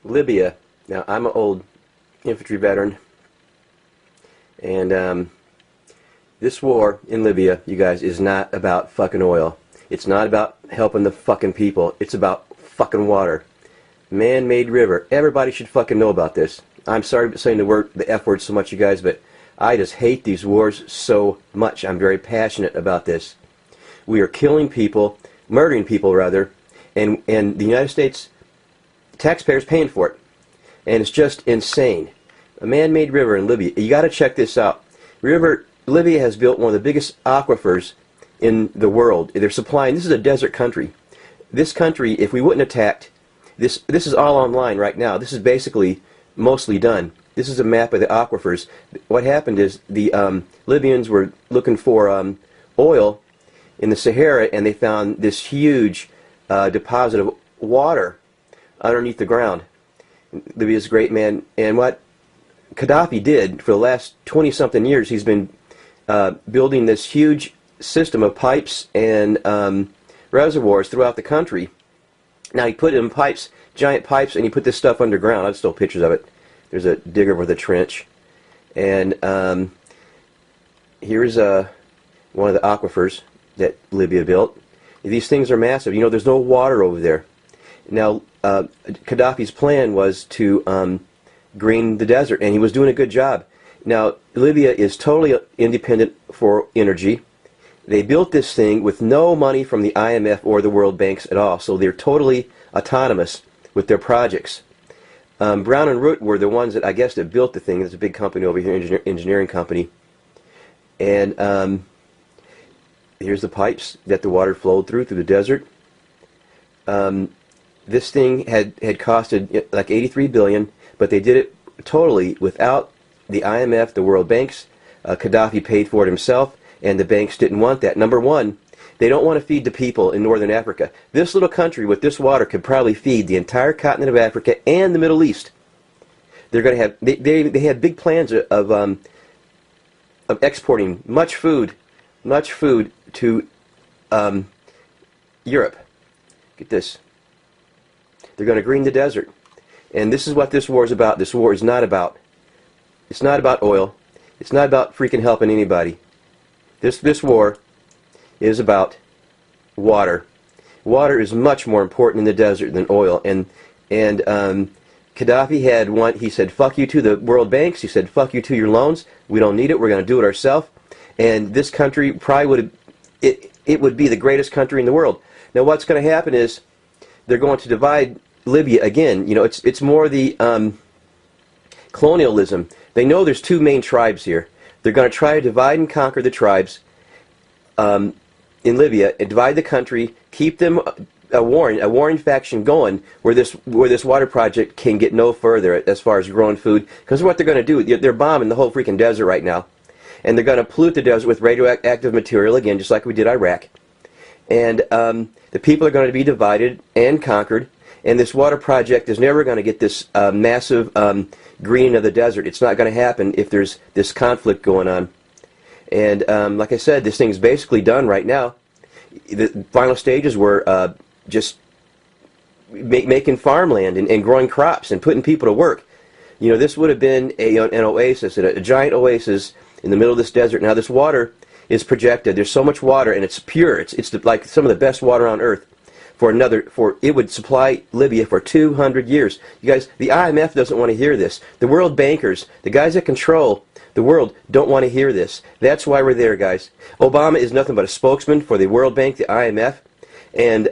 Libya. Now, I'm an old infantry veteran, and this war in Libya, you guys, is not about fucking oil. It's not about helping the fucking people. It's about fucking water. Man-made river. Everybody should fucking know about this. I'm sorry for saying the F word so much, you guys, but I just hate these wars so much. I'm very passionate about this. We are killing people, murdering people rather, and the United States taxpayers paying for it. And it's just insane. A man-made river in Libya. You got to check this out. Libya has built one of the biggest aquifers in the world. They're supplying. This is a desert country. This country, if we wouldn't attacked, this is all online right now. This is basically mostly done. This is a map of the aquifers. What happened is the Libyans were looking for oil in the Sahara, and they found this huge deposit of water underneath the ground. Libya's a great man, and what Gaddafi did for the last 20-something years, he's been building this huge system of pipes and reservoirs throughout the country. Now he put in pipes, giant pipes, and he put this stuff underground. I've still pictures of it. There's a digger with a trench, and here's one of the aquifers that Libya built. These things are massive. You know, there's no water over there. Now, Gaddafi's plan was to green the desert, and he was doing a good job. Now, Libya is totally independent for energy. They built this thing with no money from the IMF or the World Banks at all, so they're totally autonomous with their projects. Brown and Root were the ones that, I guess, that built the thing. It's a big company over here, engineering company. And here's the pipes that the water flowed through the desert. This thing had costed like $83 billion, but they did it totally without the IMF, the World Banks. Gaddafi paid for it himself, and the banks didn't want that. Number one, they don't want to feed the people in northern Africa. This little country with this water could probably feed the entire continent of Africa and the Middle East. They're going to have they had big plans of exporting much food to Europe. Get this. They're going to green the desert. And this is what this war is about. This war is not about. It's not about oil. It's not about freaking helping anybody. This war is about water. Water is much more important in the desert than oil. And Gaddafi had one. He said, "Fuck you to the World Banks." He said, "Fuck you to your loans. We don't need it. We're going to do it ourselves." And this country probably would it would be the greatest country in the world. Now, what's going to happen is they're going to divide Libya again. You know, it's more the colonialism. They know there's two main tribes here. They're going to try to divide and conquer the tribes in Libya and divide the country, keep them a warring faction going where this water project can get no further as far as growing food. Because what they're going to do, they're bombing the whole freaking desert right now, and they're going to pollute the desert with radioactive material again, just like we did Iraq. And the people are going to be divided and conquered. And this water project is never going to get this massive greening of the desert. It's not going to happen if there's this conflict going on. And like I said, this thing's basically done right now. The final stages were just making farmland and growing crops and putting people to work. You know, this would have been an oasis, a giant oasis in the middle of this desert. Now this water is projected. There's so much water, and it's pure. It's like some of the best water on earth. It would supply Libya for 200 years. You guys, the IMF doesn't want to hear this. The world bankers, the guys that control the world, don't want to hear this. That's why we're there, guys. Obama is nothing but a spokesman for the World Bank, the IMF, and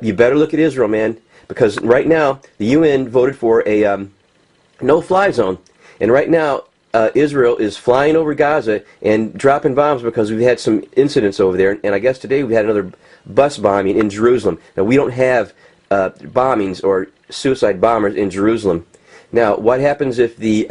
you better look at Israel, man, because right now the UN voted for a no-fly zone, and right now Israel is flying over Gaza and dropping bombs because we've had some incidents over there, and I guess today we've had another bus bombing in Jerusalem. Now, we don't have bombings or suicide bombers in Jerusalem. Now, what happens if the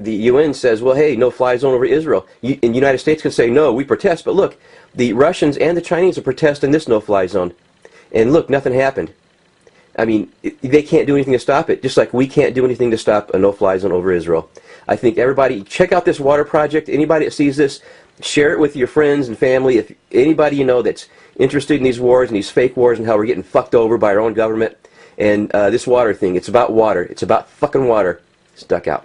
UN says, well, hey, no-fly zone over Israel? And the United States can say, no, we protest. But look, the Russians and the Chinese are protesting this no-fly zone. And look, nothing happened. I mean, they can't do anything to stop it, just like we can't do anything to stop a no-fly zone over Israel. I think everybody, check out this water project. Anybody that sees this, share it with your friends and family. If anybody you know that's interested in these wars and these fake wars and how we're getting fucked over by our own government, And this water thing, it's about water. It's about fucking water. Stuck out.